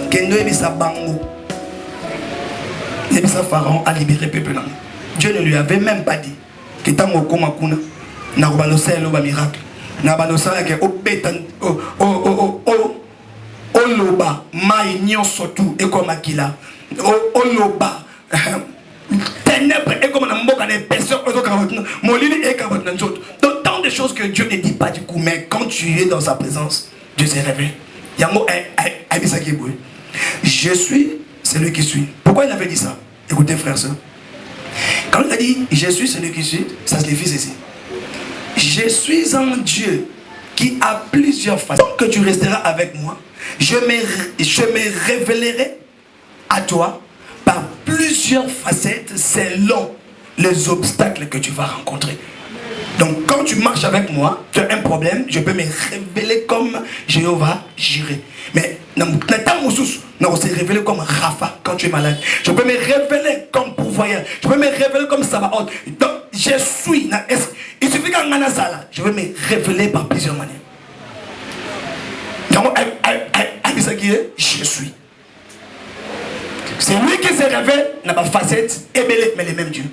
Kendo ebisa bango. Ebisa Pharaon a libéré le peuple. Dieu ne lui avait même pas dit que tango koma kuna na robanosa lo ba miracle. Na banosa ke obeta oloba mai nyonso tu ekomakila. Oloba ténèbres et comme on a mboka des personnes molili et kabot na nzoto. Donc tant de choses que Dieu ne dit pas du coup, mais quand tu es dans sa présence, Dieu s'est révélé. Yango abisa ki boy. Je suis celui qui suis. Pourquoi il avait dit ça? Écoutez frères sœurs. Quand il a dit je suis celui qui suis, ça signifie ceci. Je suis un Dieu qui a plusieurs faces. Tant que tu resteras avec moi, je me révélerai à toi par plusieurs facettes selon les obstacles que tu vas rencontrer. Donc quand tu marches avec moi, tu as un problème, je peux me révéler comme Jéhovah Jireh. Mais on se révéler comme Rapha quand tu es malade. Je peux me révéler comme pourvoyeur. Je peux me révéler comme Sabaoth. Donc je suis. Il suffit qu'en Manasala, je vais me révéler par plusieurs manières. Donc je suis. C'est lui qui se révèle dans ma facette et mais les mêmes dieux.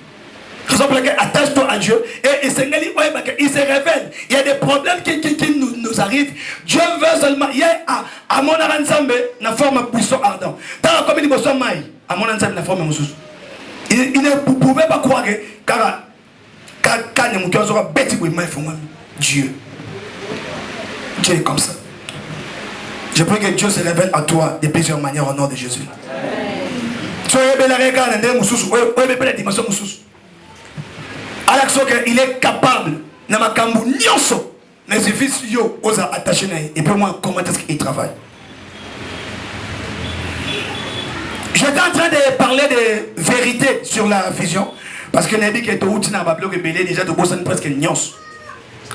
Raison pour laquelle attache-toi à Dieu et il se révèle. Il y a des problèmes qui nous arrivent. Dieu veut seulement. Il y a à mon ensemble la forme de buisson ardent. Dans comme il dit à mon ensemble la forme de il ne pouvait pas croire que car quand il y a bête Dieu. Dieu est comme ça. Je prie que Dieu se révèle à toi de plusieurs manières au nom de Jésus. Alors il est capable mais il suffit aux attachés et puis moi comment est-ce qu'il travaille. J'étais en train de parler de vérité sur la vision parce que Nabi qui est au Tina Bablo que Belé déjà de Bossan presque niance.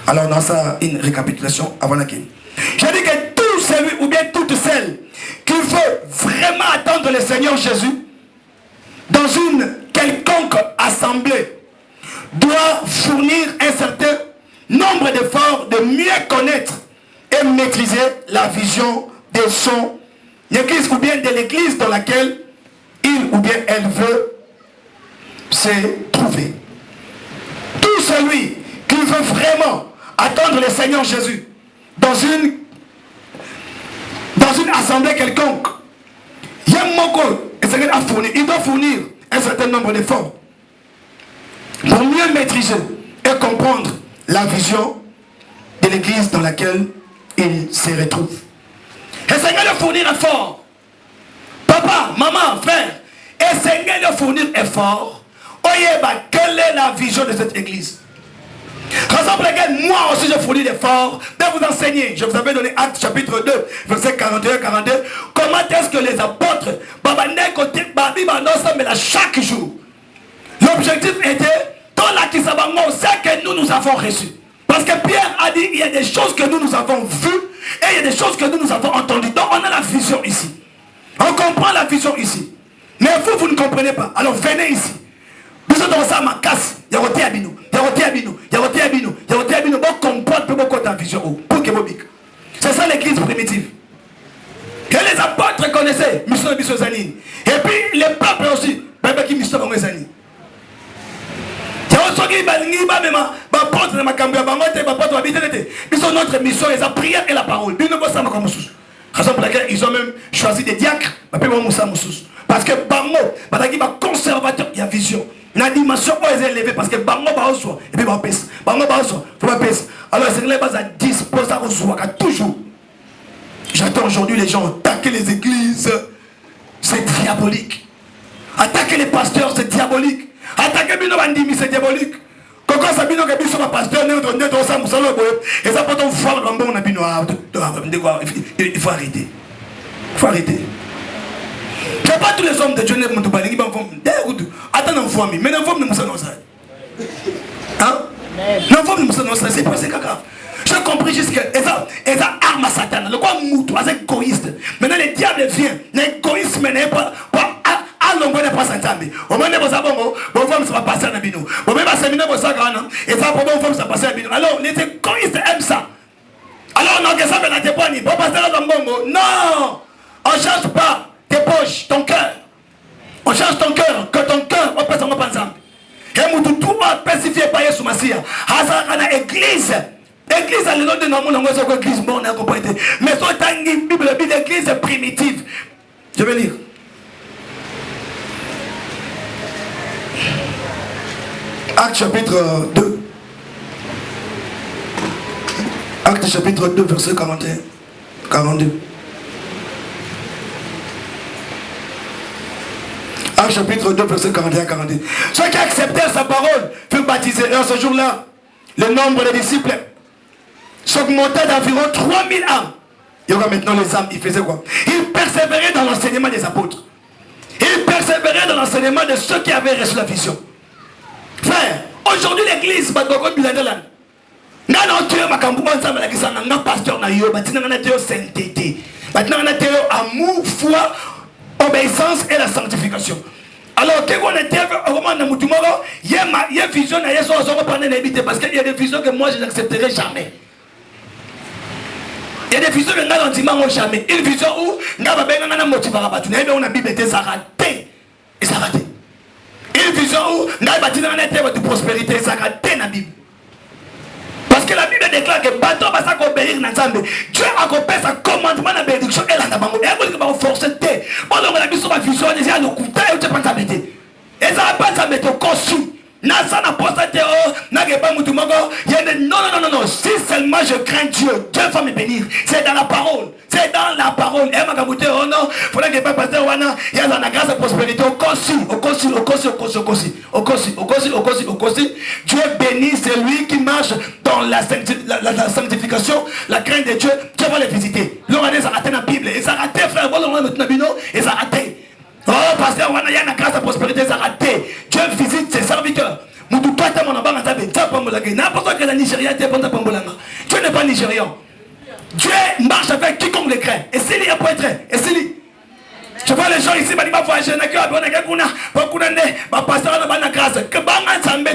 Alors dans ça une récapitulation avant laquelle j'ai dit que tout celui ou bien toute celle qui veut vraiment attendre le Seigneur Jésus dans une quelconque assemblée doit fournir un certain nombre d'efforts de mieux connaître et maîtriser la vision de son église ou bien de l'église dans laquelle il ou bien elle veut se trouver. Tout celui qui veut vraiment attendre le Seigneur Jésus dans une assemblée quelconque, il doit fournir un certain nombre d'efforts pour mieux maîtriser et comprendre la vision de l'église dans laquelle il se retrouve. Et Seigneur de fournir effort. Papa, maman, frère, essayez de fournir effort. Oyeba, quelle est la vision de cette église? Raison pour laquelle moi aussi je fournis l'effort de vous enseigner. Je vous avais donné Actes chapitre 2, verset 41-42. Comment est-ce que les apôtres chaque jour. L'objectif était dans la Kisabango, c'est que nous avons reçu. Parce que Pierre a dit il y a des choses que nous avons vues et il y a des choses que nous avons entendues. Donc on a la vision ici. On comprend la vision ici. Mais vous ne comprenez pas. Alors venez ici. Vous êtes dans ça, ma casse. Il y a roté à Bino. Il y a roté à Bino. Il y a roté à Bino. Il y a roté à Bino. Bon, comprendre beaucoup ta vision. Pour que vous bique. C'est ça l'église primitive. Que les apôtres connaissaient. Mission de Mission Zanine. Et puis les peuples aussi. Bébé qui mission de Zanine. Notre mission est la prière et la parole. Raison pour laquelle ils ont même choisi des diacres. Parce que Bango, conservateur, il y a vision. La dimension est élevée parce que Bango va au et puis va pèse. Bango va au alors c'est les bases à disposer à toujours. J'attends aujourd'hui les gens attaquer les églises. C'est diabolique. Attaquer les pasteurs, c'est diabolique. Attaquer Bino Bandimi, c'est diabolique. Quand Sabino Gabi soit un pasteur, et ça peut voir un bon Nabino. Il faut arrêter. Il faut arrêter. Il n'y a pas tous les hommes de Dieu qui vont parler. Attends, un fois, mais un fois, nous sommes hein? L'enfant nous sommes c'est pas grave. J'ai compris jusqu'à et ça arme à Satan. Le quoi moutou, c'est égoïste. Maintenant, le diable vient. L'égoïsme n'est pas. On ne pas s'entendre. On ne pas savoir. Bon, femme, ça va passer à Nabino. Bon, même à Séminaire, ça va. Et ça, pour bon, femme, ça va passer à Nabino. Alors, les égoïstes aiment ça. Alors, on a que ça, mais la tépoigne. Bon, passer à Nabino. Non! On ne cherche pas démocratie. Hazara église. Église à l'église de Namon, on a église bon, on a compris. Mais son tangi, Bible, l'église primitive. Je vais lire. Acte chapitre 2. Acte chapitre 2, verset 41. 42. Acte chapitre 2, verset 41-42. Ceux qui acceptèrent sa parole furent baptisés. Et en ce jour-là, le nombre des disciples s'augmentait d'environ 3000 âmes. Il y aura maintenant les âmes. Ils faisaient quoi? Ils persévéraient dans l'enseignement des apôtres. Ils persévéraient dans l'enseignement de ceux qui avaient reçu la vision. Frère, aujourd'hui l'église, pasteur amour, foi, obéissance et la sanctification. Alors, quand on était il y a une vision parce qu'il y a des visions que moi je n'accepterai jamais. Il y a des visions que nous n'avons jamais. Une vision où nous avons motivé à battre. Nous avons la Bible et ça raté. Et ça raté. Une vision où nous avons bâti dans la terre de prospérité et ça raté dans la Bible. Parce que la Bible déclare que bateau va s'accomplir dans Zambé. Dieu a accompli sa commandement dans la bénédiction et la nabango. Et elle va forcer. Pendant que la vision va fusionner, il y a le coup de et tu peux s'arrêter. Et ça va pas s'arrêter au conçu. Non, non. Si seulement je crains Dieu, Dieu va me bénir. C'est dans la parole. C'est dans la parole. Et ma gamoute, oh non, il faudrait que pasteur Wana, il y a dans la grâce de prospérité. Au conçu. Dieu bénit celui qui marche dans la sanctification, la crainte de Dieu. Dieu va les visiter. L'on a raté dans la Bible. Et ça a raté, frère. Et ça a raté. Oh, pasteur, il y a une grâce de prospérité, ça a raté. Dieu visite ses serviteurs. Dieu n'est pas nigérian. Dieu marche avec quiconque le craint. Et c'est lui un point très. Et c'est lui. Je vois les gens ici, ils vont voyager.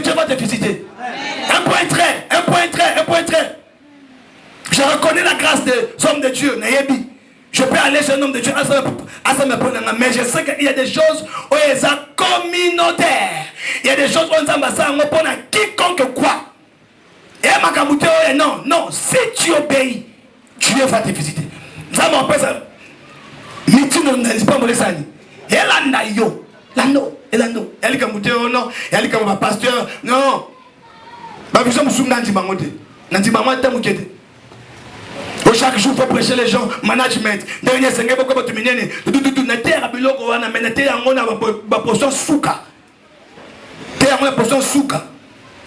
Dieu va te visiter. Un point très. Je reconnais la grâce des hommes de Dieu. Je peux aller chez un homme de Dieu, mais je sais qu'il y a des choses où ils sont communautaires. Il y a des choses où ils sont quiconque quoi. Et non, si tu obéis, Dieu va te visiter. Ça m'appelle ça. Mitino n'est pas mauvais sani. Et l'anneau. Elle est comme non, elle est comme un pasteur. Non. Ma vision me souvient d'Antibangote. N'Antibangote. Chaque jour, il faut prêcher les gens, management. Dernier, c'est que beaucoup de minéraux. Na terre, biloko wana, mais na terre, on a ma portion souka. Terre, on a portion souka.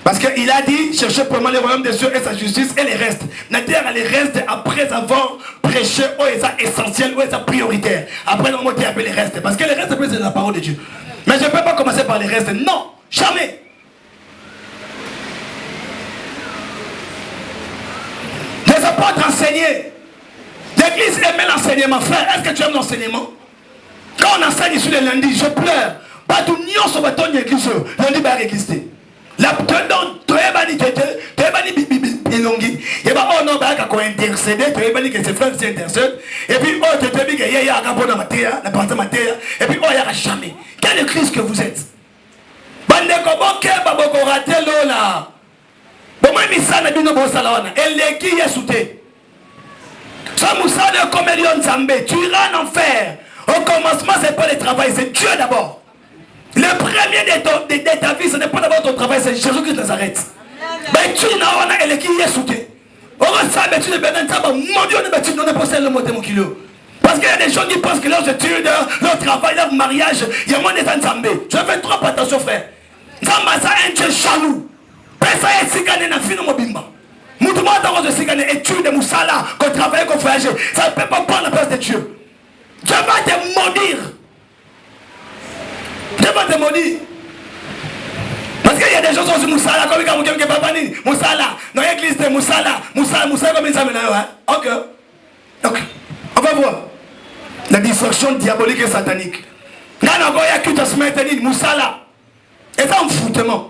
Parce qu'il a dit, cherchez premièrement le royaume des cieux et sa justice et les restes. Na terre, les restes après avoir prêché, où est essentiel, où est prioritaire. Après, on va appeler les restes. Parce que les restes, c'est la parole de Dieu. Mais je ne peux pas commencer par les restes. Non, jamais. Les apôtres enseignaient. L'église aimait l'enseignement. Frère, est-ce que tu aimes l'enseignement? Quand on enseigne ici le lundi, je pleure. Pas tout le monde sur ton église. Lundi va exister. La tendance, tu es banni, et bah oh non, bah quand intercéder, tu es banni que ses frères s'intercèdent. Et puis oh, tu es banni qu'il y a un rapport dans ma terre, la partie de ma terre. Et puis oh, il n'y aura jamais. Quelle église que vous êtes? Bande comment que baboko raté là? Bon, moi, je suis venu au salon. Et qui est souté? Ça moussade comme Elion Zambé. Tu iras en enfer. Au commencement, ce n'est pas le travail, c'est Dieu d'abord. Le premier de ta vie, ce n'est pas d'abord ton travail, c'est Jésus-Christ de Nazareth. Mais tu n'as pas et qui est souté. On va savoir, tu ne peux pas mon Dieu, ne peut pas posséder le mot de mon kilo. Parce qu'il y a des gens qui pensent que leurs études, leur travail, leur mariage, il y a moins de Zambé. Je fais trop attention, frère. Zamba, ça un Dieu jaloux. Ça est sigané na fino mobimba. Moutouma dans de sigané étude de Moussala, qu'on travaille, qu'on voyage. Ça ne peut pas prendre la place de Dieu. Dieu va te maudire. Dieu va te maudire. Parce qu'il y a des gens qui sont sur Moussala, comme il y a Babani, Moussala, dans l'église de Moussala, comme ils s'appellent. Ok. On va voir. La distraction diabolique et satanique. Là, il y a que se mettre Moussala. Et ça, on foutement.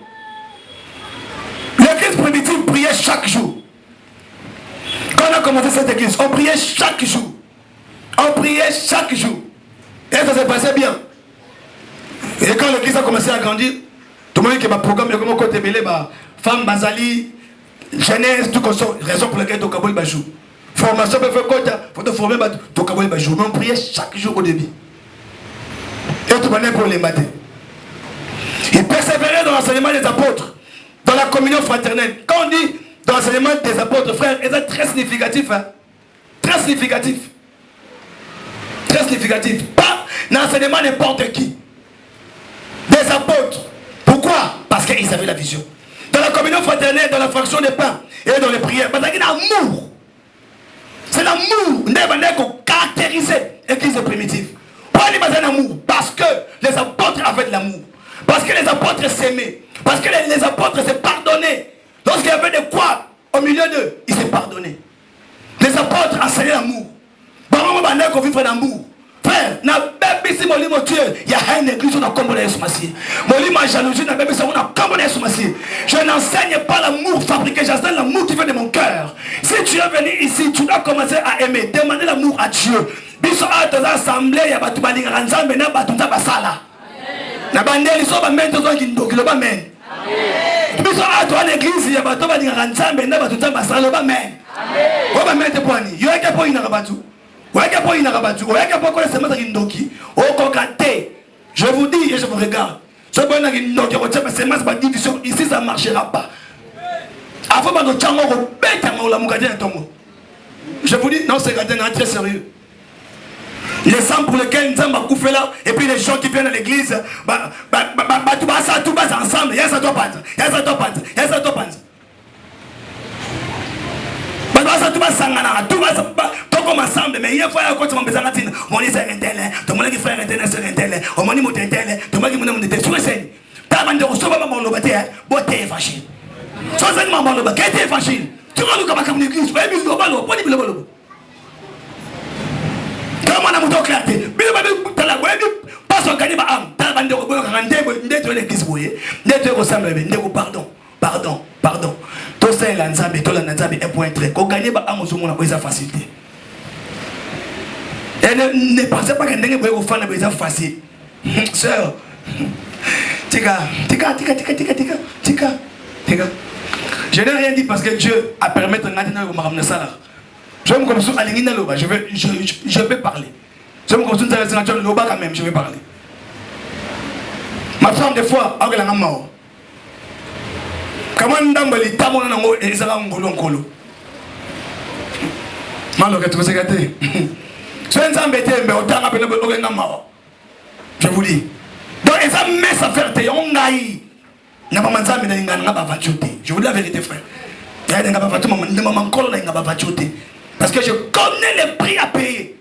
L'église primitive priait chaque jour. Quand on a commencé cette église, on priait chaque jour. Et ça s'est passé bien. Et quand l'église a commencé à grandir, tout le monde qui m'a programmé comme côté belé, femme Bazali, jeunesse, tout comme ça, raison pour laquelle tu as bajou. Formation peut faire quoi? Faut te former, tu as bajou. Mais on priait chaque jour au début. Et tu connais pour les matins. Il persévérait dans l'enseignement des apôtres, dans la communion fraternelle. Quand on dit dans l'enseignement des apôtres, frère, c'est très significatif. Hein? Très significatif. Très significatif. Pas dans l'enseignement n'importe qui. Des apôtres. Pourquoi? Parce qu'ils avaient la vision. Dans la communion fraternelle, dans la fraction des pains et dans les prières, parce qu'il y a l'amour. C'est l'amour qu'on caractérise l'église primitive. Pourquoi il y a l'amour? Parce que les apôtres avaient de l'amour. Parce que les apôtres s'aimaient. Parce que les apôtres se pardonnaient. Lorsqu'il y avait de quoi au milieu d'eux, ils se pardonnaient. Les apôtres enseignaient l'amour. L'amour. Frère, il y a une église qui a combattu ce massif. Je n'enseigne pas l'amour fabriqué, j'enseigne l'amour qui vient de mon cœur. Si tu es venu ici, tu dois commencer à aimer, demander l'amour à Dieu. Biso a dans l'assemblée, il y a des gens qui ont des basala. Na bandeli so ba men to zo kindokilo ba men. Biso a to en église, il y a des gens qui ont des basala ba men. O ba men te poani. Yo eke po ina kabatu. Oeke po ina kabatu. Oeke po ko le sema kindoki. O kokate. Je vous dis et je vous regarde. Ce bon na kindoki ko tsheba sema ba division ici ça marchera pas. Avant ba no tsango ko beta ngola mukadena tongo. Je vous dis non, c'est très sérieux. Les sangs pour lesquels nous avons fait là, et puis les gens qui viennent à l'église, tout bas ensemble, il y a ça doit pas, il y a ça doit pas, il y a ça doit pas. Tout bas sangana, tout bas comme ensemble, mais il y a fois quand tu m'as besoin de dire, mon is un tel, ton mon qui frère est un tel, on m'a dit mon tel, ton mon qui m'a dit sur scène. T'as demandé au sauve mon lobaté, beauté facile. Sans un maman lobaté, qui est facile. Tu vas nous comme l'église, pas mis le ballon, pas mis le ballon. Comment on a monté au clarté? Bien, pas son caniba âme. T'as bandé au bout, n'être l'église bouillée. N'être au samedi, n'être pardon. Pardon. Tout ça est l'anzambe, tout l'anzambe est point très. Quand gagner ba âme au monde, on a besoin de facilité. Et ne pensez pas que n'ayez pas besoin de facile. Sœur, tika. Je n'ai rien dit parce que Dieu a permis de me ramener ça là. Je vais me comme ça, je vais parler. Je vais me comme ça, quand même, je vais parler. Ma femme, des fois, elle est mort. Comment ndambali tamo na ngo ezala ngolo ngolo. Malo que tu sais gâter. C'est un embêté mais autant appeler le ngama. Je vous dis. Donc ça met sa fierté on ngai. Na ba manza me na ngana ba vachote. Je vous dis la vérité frère. Ya nga ba vachote maman nkolo na nga ba vachote. Parce que je connais les prix à payer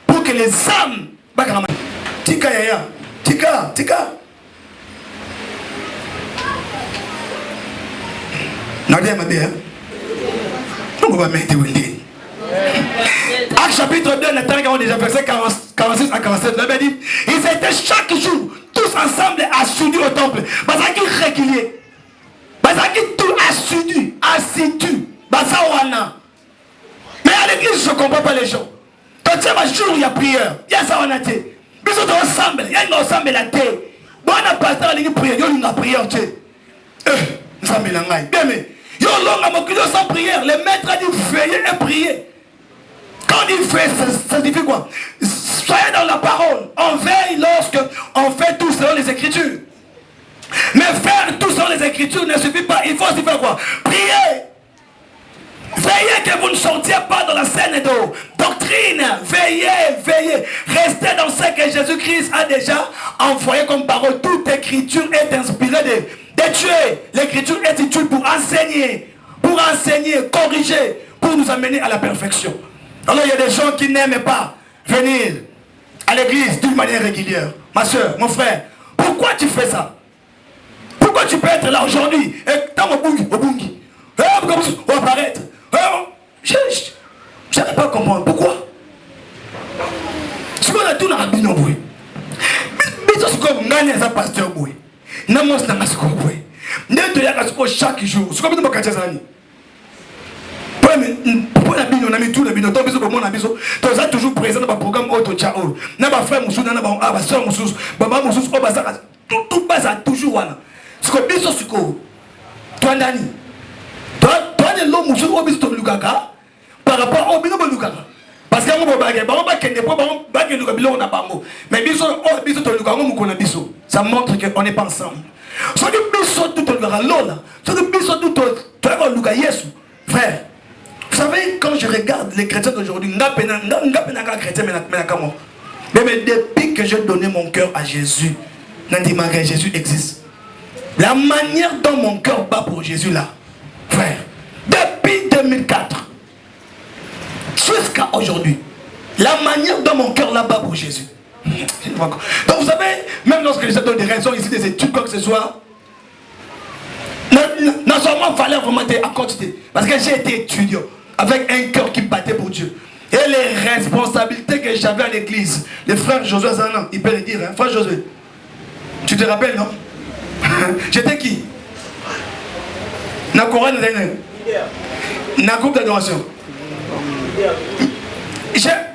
pour que les âmes bagarama. Tika yaya. Tika. Nadia m'a dit, on va mettre où il est. Acte chapitre 2, on a déjà versé 46 à 47. La Bible dit, ils étaient chaque jour, tous ensemble, assidus au temple. Bazaki régulier. Bazaki tout assidu. Bazawana. Mais à l'église, je ne comprends pas les gens. Quand tu as un jour, il y a prière. Il y a ça, on a été. Ils sont ensemble. Il y a une ensemble la terre. Bon, on a pasteur, il y a une prière. Il y a une prière. Nous sommes bien, mais. Yo sans prière, le maître a dit veillez et priez. Quand il fait, ça signifie quoi? Soyez dans la parole. On veille lorsque on fait tout selon les Écritures. Mais faire tout selon les Écritures ne suffit pas. Il faut aussi faire quoi? Prier. Veillez que vous ne sortiez pas dans la scène de doctrine. Veillez. Restez dans ce que Jésus-Christ a déjà envoyé comme parole. Toute écriture est inspirée de Dieu. L'écriture est utile pour enseigner, corriger, pour nous amener à la perfection. Alors il y a des gens qui n'aiment pas venir à l'église d'une manière régulière. Ma soeur, mon frère, pourquoi tu fais ça? Pourquoi tu peux être là aujourd'hui et dans mon bungi, on va apparaître. Je n'arrive pas à comprendre. Pourquoi? Ce qu'on a tout dans la bino boué. Mais ce qu'on gagne à pasteur boué. Namos na masiko boué. N'être là chaque jour. Ce qu'on a dit à Zani. Pour la bino, on a mis tout le bino. Tant que mon abiso, tu as toujours présent dans le programme Auto Chao. N'a pas frère Moussou, n'a pas soeur Moussou, Baba Moussou, tout bas toujours. Ce qu'on dit sur ce qu'on. Toi, Nani. Toi, l'homme, je vois ton Lukaka par rapport au binobo Lukaka. Parce que ça montre qu'on n'est pas ensemble. Frère, vous savez, quand je regarde les chrétiens d'aujourd'hui, mais depuis que j'ai donné mon cœur à Jésus, Jésus existe. La manière dont mon cœur bat pour Jésus là, frère, depuis 2004 jusqu'à aujourd'hui, la manière dont mon cœur là bat pour Jésus. Donc vous savez, même lorsque je donne des raisons ici, des études, quoi que ce soit, non seulement fallait vraiment être en quantité, parce que j'ai été étudiant avec un cœur qui battait pour Dieu. Et les responsabilités que j'avais à l'église, les frères Josué Zanan, il peut le dire, hein, frère Josué, tu te rappelles, non? J'étais qui? Na Coran, na groupe d'adoration.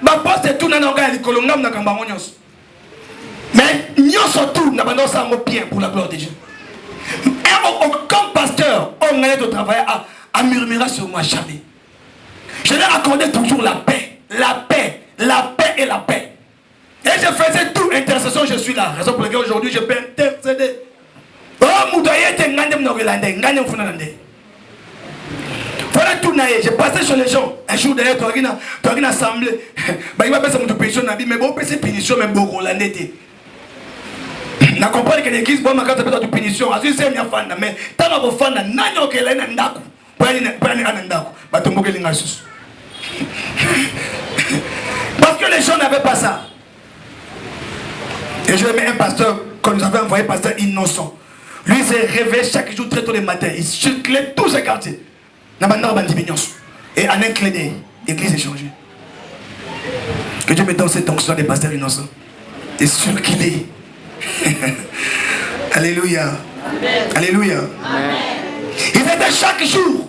Ma poste est tout dans le colonnam na Kambamonios. Mais nous surtout, nous avons ça bien pour la gloire de Dieu. Et comme pasteur, on allait au travail à murmurer sur moi jamais. Je leur accordais toujours la paix, la paix, la paix et la paix. Et je faisais tout intercession, je suis là. Raison pour laquelle aujourd'hui je peux intercéder. Oh, Moudoye, t'es ngandem nogelandais, ngandem funandais. Voilà tout naïe, j'ai passé sur les gens. Un jour d'ailleurs, tu as une assemblée. Il va passer mon pétition, mais bon, c'est pétition, mais bon, on été. Na comprendre que l'église, bon, ma carte de pétition, à ce c'est bien fan, mais tant que vous fan, n'ayons que l'un d'endako. Pas un endako, bah, tu m'as dit parce que les gens n'avaient pas ça. Et je mets un pasteur, quand nous avons envoyé un pasteur innocent. Lui, il s'est réveillé chaque jour très tôt le matin. Il circulait tous ses quartiers. Et en un clin d'œil, l'église est changée. Que Dieu me donne cette onction des pasteurs innocents. Et sûr qu'il est. Alléluia. Amen. Alléluia. Amen. Ils étaient chaque jour,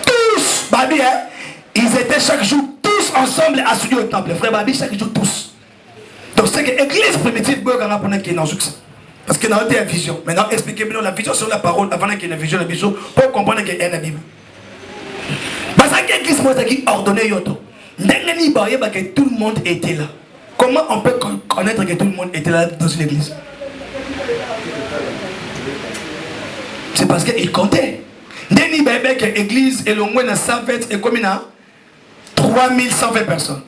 tous, Babi, hein, ils étaient chaque jour tous ensemble assis au temple. Frère Babi, chaque jour tous. Donc c'est que l'église primitive, qui est dans succès. Parce que dans la vision, maintenant expliquez-moi la vision sur la parole avant qu'il y ait une vision, la vision pour comprendre qu'il y a une Bible. Parce que l'église qui ordonnait Yoto, que tout le monde était là. Comment on peut connaître que tout le monde était là dans une église? C'est parce qu'il comptait. Deni bébé que l'église est le moins de 120 et comme il a 3120 personnes.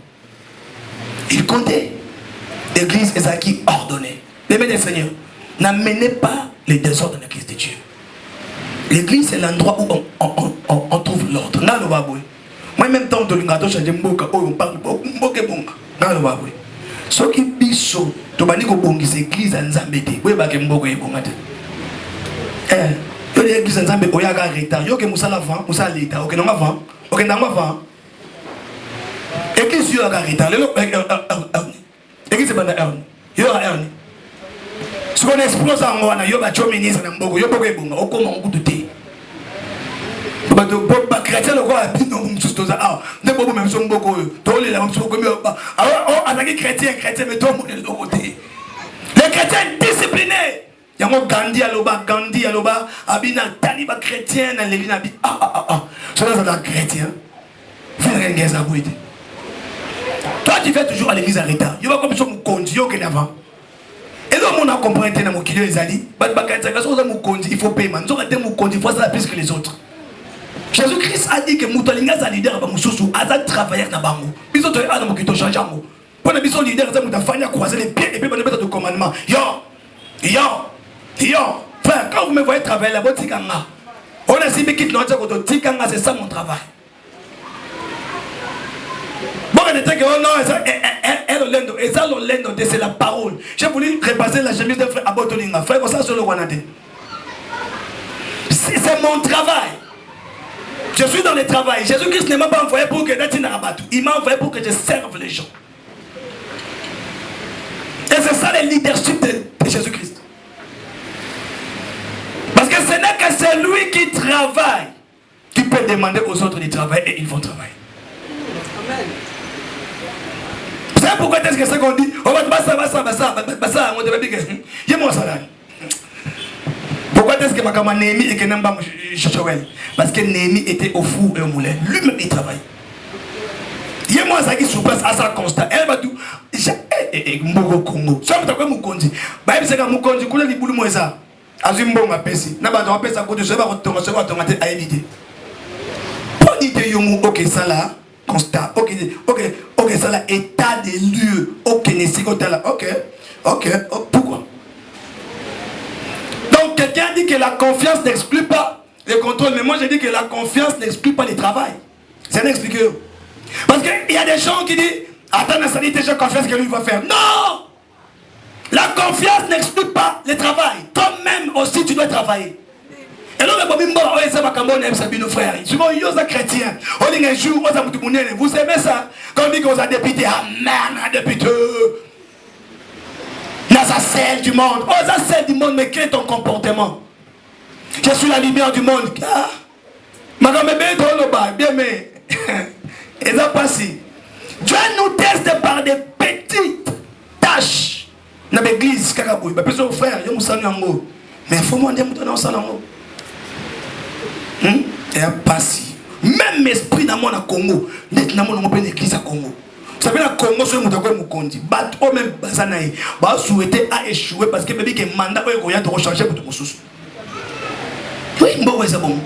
Il comptait. L'église est qui ordonnée. Bébé des seigneurs. N'amenez pas les désordres de l'église de Dieu. L'église c'est l'endroit où on trouve l'ordre. Moi même temps de l'ungato changer mboka on parle mboke bonga. Ce qui biso to bani ko bongisa église nzambe te. Boye ba ke mboko e bonga te. Yo l'église nzambe oya ga retard. Yo ke musala vent, musala leta. OK non avant. OK ndanga avant. Église yo ga retard. Église bana erni. Yo ga erni. Si on explose en moi, il y a un ministre dans le monde, il y a un bon, on commence à douter. Les chrétiens le croient, ils n'ont pas de choses. Ah, ne pas même son beaucoup. Tous les gens sont comme ça. Alors, on a des chrétiens, mais tout le monde est de l'autre côté. Les chrétiens disciplinés. Il y a un Gandhi à l'oba, Abina, Taliba chrétien, dans l'église. Cela c'est un chrétien. Toi, tu fais toujours à l'église en retard. Il y a comme ça, mon conduit, qui est avant. Et donc, on a compris que il faut payer. Il faut ça plus que les autres. Jésus-Christ a dit que Moutalinga est leader, a travaillé dans Bango. Ils ont changé. Pour les leaders, ils ont croiser les pieds et puis ils ont de commandement. Yo, frère, quand vous me voyez travailler là-bas, on a si bien qu'il c'est ça mon travail. C'est la parole. J'ai voulu repasser la chemise de frère Abotolinga. Frère, ça sur le Wanade. C'est mon travail. Je suis dans le travail. Jésus-Christ ne m'a pas envoyé pour que il m'a envoyé pour que je serve les gens. Et c'est ça le leadership de Jésus-Christ. Parce que ce n'est que celui qui travaille qui peut demander aux autres de travailler et ils vont travailler. Amen. Vous savez pourquoi est-ce que c'est qu'on dit pourquoi est-ce que ma camarade Néhémie et que Namba Joël. Parce que Néhémie était au four et au moulin. Lui-même, il travaille. Il y a moi qui sur place à sa constat. Elle va tout. Mbogo Congo. Ça me fait Mukonzi. Bah, il s'est Mukonzi. Quand il boule moi ça. Azimbo m'a pesi. N'a pas de ça côté. Je vais retourner à éviter. Pas d'idée yomu. Ok, ça là. Constat. Ok, ça là. État des lieux. Ok, là. Ok. Pourquoi? Donc, quelqu'un dit que la confiance n'exclut pas le contrôle. Mais moi, je dis que la confiance n'exclut pas le travail. C'est expliqué. Parce qu'il y a des gens qui disent attends, j'ai confiance que lui va faire. Non! La confiance n'exclut pas le travail. Toi-même aussi, tu dois travailler. Et donc, chrétien. Vous aimez ça? Quand on dit qu'on a député, amen, député. Dans la selle du monde. Oh, la selle du monde, mais quel est ton comportement? Je suis la lumière du monde. Bien, mais. Et ça passe. Dieu nous teste par des petites tâches. Dans l'église, frère, mais il faut m'en dire que ça. Et passe. Même esprit dans mon Congo, l'église à Congo. Vous savez, la Congo, c'est un Mukondi. Bat au même Bazanaï. Bah, souhaiter à échouer parce que bébé qui est mandat, il y a de recharger pour tout le monde. Oui, bon, c'est bon.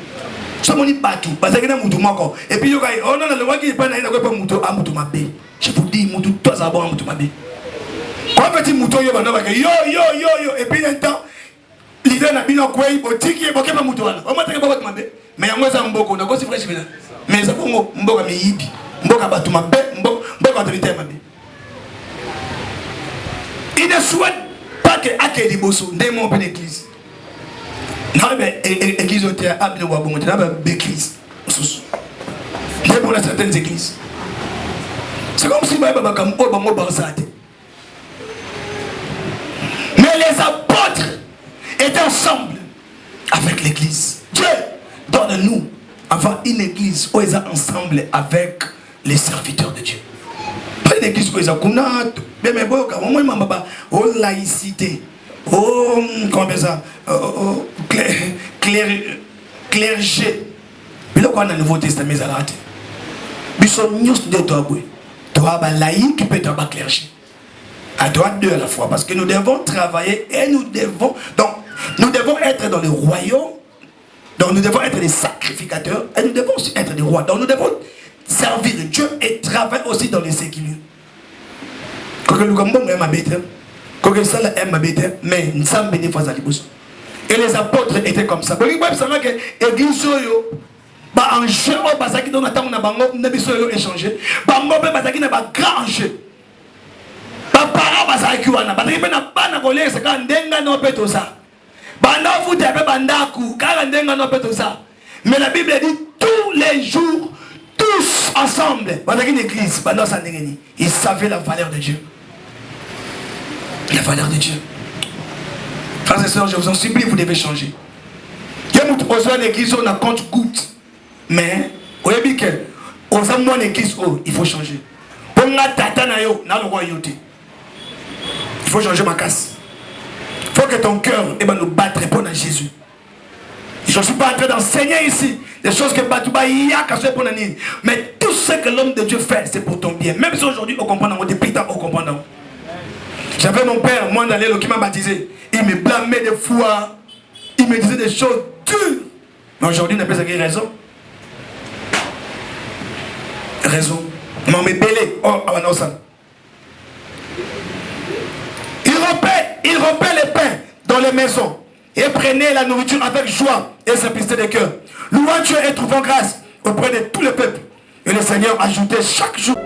Ça m'a dit partout. Parce que nous sommes et puis, on a le roi qui est pas là, il a pas mouton à mouton mabé. Je vous dis, mouton, toi, ça va à mouton mabé. Quand petit mouton, yo, et puis, un temps, l'idée n'a pas quoi, il faut dire qu'il y a pas mouton. On m'a dit que mabé. Mais il y a un mboko, on a aussi fraîche. Mais ça pour moi, mboka me yibi. Mboka batu mabé, mboka autorité mabé. Il ne souhaite pas que Akeli Bosso démon pour l'église. Non, mais l'église était à Abne Wabon, il y a une église. C'est pour certaines églises. C'est comme si Baba comme Obama Barzate. Mais les apôtres étaient ensemble avec l'église. Dieu donne-nous avoir une église où ils sont ensemble avec les serviteurs de Dieu. Pas une église où ils sont kunato. Mais bon, quand moi oh laïcité. Oh, comment on appelle ça? Clergé. Mais là, quand on a le Nouveau Testament, ils ont raté. Ils sont nous de toi. Toi, laïque, qui peut être clergé. À toi deux à la fois. Parce que nous devons travailler et nous devons. Donc, nous devons être dans le royaume. Donc, nous devons être des sacrificateurs. Et nous devons aussi être des rois. Donc, nous devons servir Dieu et travailler aussi dans les séculiers. Quand nous avons mais nous sommes bénéfices à l'ibus. Et les apôtres étaient comme ça. L'église en jeu, qui donne attendre na bango, na biso échanger. Bango pe bazaki na ba grand jeu. Ba para bazaki wana, bazaki pe na bana kolé c'est quand ndenga no peto ça. Banda vous te banda ku, quand ndenga no peto ça. Mais la Bible dit tous les jours, tous ensemble, bazaki une église, banda sa ndengeni. Ils savaient la valeur de Dieu. La valeur de Dieu. Frères et sœurs, je vous en supplie, vous devez changer. Il y a beaucoup de l'église, on a compte goutte. Mais, vous savez que, on a moins d'église, il faut changer. Pour la tata na yo, na le royauté. Il faut changer ma casse. Il faut que ton cœur nous battre pour Jésus. Je ne suis pas en train d'enseigner ici des choses que Batouba y a cassé pour Nani. Mais tout ce que l'homme de Dieu fait, c'est pour ton bien. Même si aujourd'hui, on comprend, depuis tant, on comprend. J'avais mon père, moi, dans l'élo qui m'a baptisé. Il me blâmait des fois. Il me disait des choses dures. Mais aujourd'hui, on appelle ça raison. Raison. On m'a belé. Oh, non, ça. Il rompait les pains dans les maisons. Et prenait la nourriture avec joie et simplicité de cœur. Louant Dieu et trouvant grâce auprès de tout le peuple. Et le Seigneur ajoutait chaque jour.